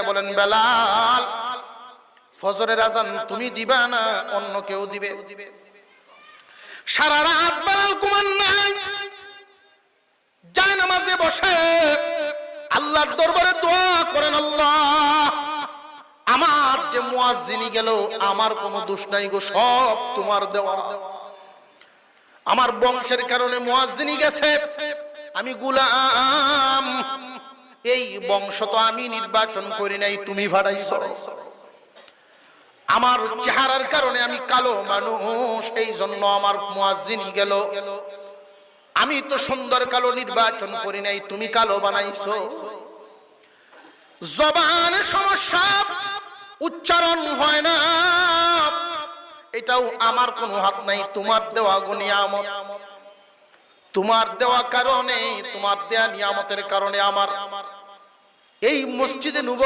বলেন, বেলাল ফজরের আজান তুমি দিবা না অন্য কেউ দিবে? সারা রাত বেলাল ঘুমান নাই, যায় নামাজে বসে আল্লাহর দরবারে দোয়া করেন, আল্লাহ আমার যে মুয়াজ্জিনি গেল আমার কোনো দোষ নাই গো, সব তোমার দেওয়া। আমার বংশের কারণে মুয়াজ্জিনি গেছে, আমি গোলাম, এই বংশ তো আমি নির্বাচন করি নাই, তুমি ভাড়াইছো। আমার চেহারার কারণে আমি কালো মানুষ, এই জন্য আমার মুয়াজ্জিনি গেল, আমি তো সুন্দর কালো নির্বাচন করি নাই, তুমি কালো বানাইছো। জবানে সমস্যা, উচ্চারণ হয় না, এটাও আমার কোনো হাত নাই, তোমার দেওয়া নিয়ামত। তোমার দেওয়া কারণে, তোমার দেয়া নিয়ামতের কারণে আমার এই মসজিদে নববী